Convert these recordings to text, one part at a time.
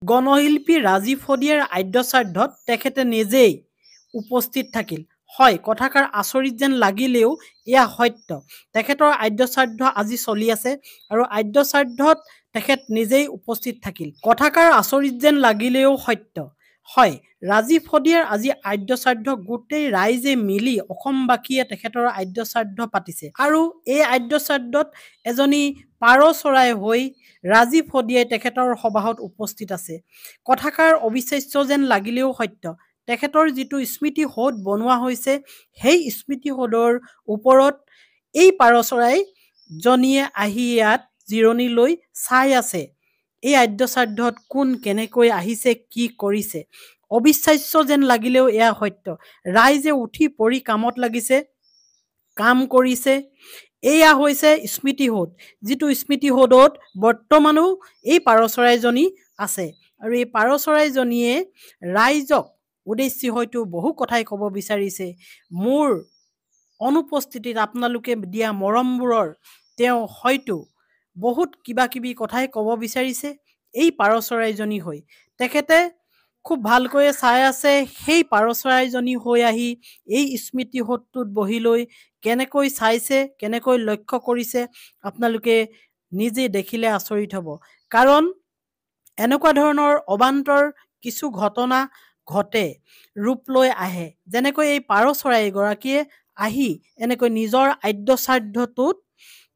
গণশিল্পী ৰাজীৱ শদিয়াৰ আদ্যশ্ৰাদ্ধত তেখেতে নিজেই উপস্থিত থাকিল। হয়, কথাষাৰ আচৰিত যেন লাগিলেও এয়া সত্য। তেখেতৰ আদ্যশ্ৰাদ্ধ আজি চলি আছে আৰু আদ্যশ্ৰাদ্ধত তেখেত নিজেই উপস্থিত থাকিল। কথাষাৰ আচৰিত যেন লাগিলেও সত্য। হয়, ৰাজীৱ শদিয়াৰ আজি আদ্যশ্ৰাদ্ধ গোটেই ৰাইজে মিলি অসমবাসীয়ে তেখেতৰ আদ্যশ্ৰাদ্ধ পাতিছে আৰু এই আদ্যশ্ৰাদ্ধত এজনী পাৰ চৰাই হৈ ৰাজীৱ শদিয়াই তেখেতৰ সবাহত উপস্থিত আছে। কথাষাৰ অবিশ্বাস্য যেন লাগিলেও সত্য। তেখেতৰ যিটো স্মৃতিসৌধ বনোৱা হৈছে সেই স্মৃতিসৌধৰ ওপৰত এই পাৰ চৰাইজনীয়ে আহি ইয়াত জিৰণি লৈ চাই আছে এই আদ্যশ্ৰাদ্ধত কোন কেনেকৈ আহিছে, কি কৰিছে। অবিশ্বাস্য যেন লাগিলেও এয়া সত্য। ৰাইজে উঠি পৰি কামত লাগিছে, কাম কৰিছে। এয়া হৈছে স্মৃতিসৌধ, যিটো স্মৃতিসৌধত বৰ্তমানো এই পাৰ চৰাইজনী আছে আৰু এই পাৰ চৰাইজনীয়ে ৰাইজক উদ্দেশ্যি হয়তো বহু কথাই ক'ব বিচাৰিছে। মোৰ অনুপস্থিতিত আপোনালোকে দিয়া মৰমবোৰৰ তেওঁ হয়তো বহুত কিবা কিবি কথাই ক'ব বিচাৰিছে এই পাৰ চৰাইজনী হৈ। তেখেতে খুব ভালকৈ চাই আছে সেই পাৰ চৰাইজনী হৈ আহি এই স্মৃতিসৌধটোত বহি লৈ কেনেকৈ চাইছে, কেনেকৈ লক্ষ্য কৰিছে, আপোনালোকে নিজে দেখিলে আচৰিত হ'ব। কাৰণ এনেকুৱা ধৰণৰ অবান্তৰ কিছু ঘটনা ঘটে, ৰূপ লৈ আহে। যেনেকৈ এই পাৰ চৰাইগৰাকীয়ে আহি এনেকৈ নিজৰ আদ্যশ্ৰাদ্ধটোত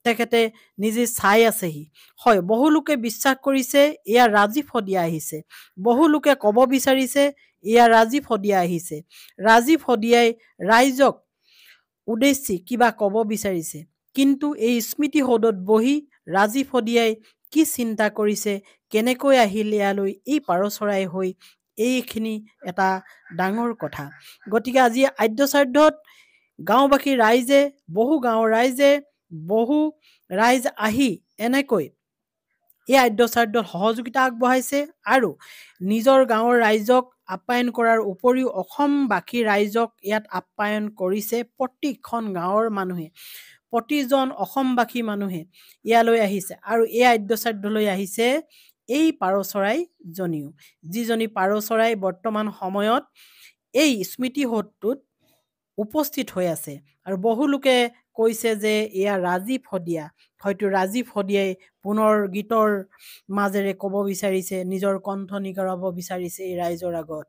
তেখেতে নিজে চাই আছেহি। হয়, বহু লোকে বিশ্বাস কৰিছে এয়া ৰাজীৱ শদিয়া আহিছে, বহু লোকে ক'ব বিচাৰিছে এয়া ৰাজীৱ শদিয়া আহিছে। ৰাজীৱ শদিয়াই ৰাইজক উদ্দেশ্যি কিবা ক'ব বিচাৰিছে, কিন্তু এই স্মৃতিসৌধত বহি ৰাজীৱ শদিয়াই কি চিন্তা কৰিছে, কেনেকৈ আহিল ইয়ালৈ এই পাৰ চৰাই হৈ, এইখিনি এটা ডাঙৰ কথা। গতিকে আজি আদ্যশ্ৰাদ্ধত গাঁওবাসী ৰাইজে, বহু গাঁৱৰ ৰাইজে, বহু ৰাইজ আহি এনেকৈ এই আদ্যশ্ৰাদ্ধত সহযোগিতা আগবঢ়াইছে আৰু নিজৰ গাঁৱৰ ৰাইজক আপ্যায়ন কৰাৰ উপৰিও অসমবাসী ৰাইজক ইয়াত আপ্যায়ন কৰিছে। প্ৰতিখন গাঁৱৰ মানুহে, প্ৰতিজন অসমবাসী মানুহে ইয়ালৈ আহিছে আৰু এই আদ্যশ্ৰাদ্ধলৈ আহিছে এই পাৰ চৰাইজনীও, যিজনী পাৰ চৰাই বৰ্তমান সময়ত এই স্মৃতিসৌধটোত উপস্থিত হৈ আছে। আৰু বহু লোকে কৈছে যে এয়া ৰাজীৱ শদিয়া। হয়তো ৰাজীৱ শদিয়াই পুনৰ গীতৰ মাজেৰে ক'ব বিচাৰিছে, নিজৰ কণ্ঠ নিগৰাব বিচাৰিছে এই ৰাইজৰ আগত,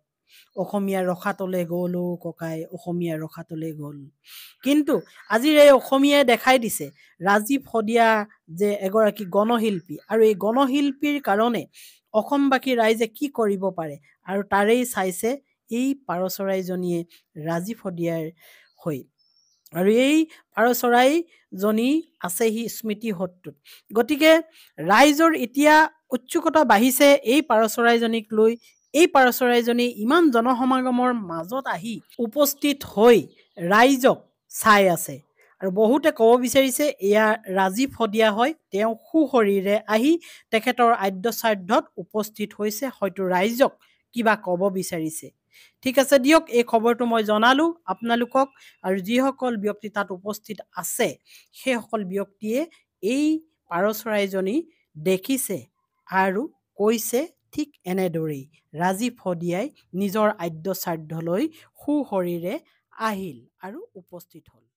অসমীয়া ৰসাতলে গ'ল অ' ককাই, অসমীয়া ৰসাতলে গ'ল। কিন্তু আজিৰ এই অসমীয়াই দেখাই দিছে ৰাজীৱ শদিয়া যে এগৰাকী গণশিল্পী আৰু এই গণশিল্পীৰ কাৰণে অসমবাসী ৰাইজে কি কৰিব পাৰে আৰু তাৰেই চাইছে এই পাৰ চৰাইজনীয়ে ৰাজীৱ শদিয়াৰ হৈ। আৰু এই পাৰ চৰাইজনী আছেহি স্মৃতিসৌধটোত। গতিকে ৰাইজৰ এতিয়া উৎসুকতা বাঢ়িছে এই পাৰ চৰাইজনীক লৈ। এই পাৰ চৰাইজনী ইমান জনসমাগমৰ মাজত আহি উপস্থিত হৈ ৰাইজক চাই আছে আৰু বহুতে ক'ব বিচাৰিছে এয়া ৰাজীৱ শদিয়া হয়, তেওঁ সুশৰীৰে আহি তেখেতৰ আদ্যশ্ৰাদ্ধত উপস্থিত হৈছে, হয়তো ৰাইজক কিবা ক'ব বিচাৰিছে। ঠিক আছে দিয়ক, এই খবৰটো মই জনালোঁ আপোনালোকক। আৰু যিসকল ব্যক্তি তাত উপস্থিত আছে সেইসকল ব্যক্তিয়ে এই পাৰ চৰাইজনী দেখিছে আৰু কৈছে ঠিক এনেদৰেই ৰাজীৱ শদিয়াই নিজৰ আদ্যশ্ৰাদ্ধলৈ সুশৰীৰে আহিল আৰু উপস্থিত হ'ল।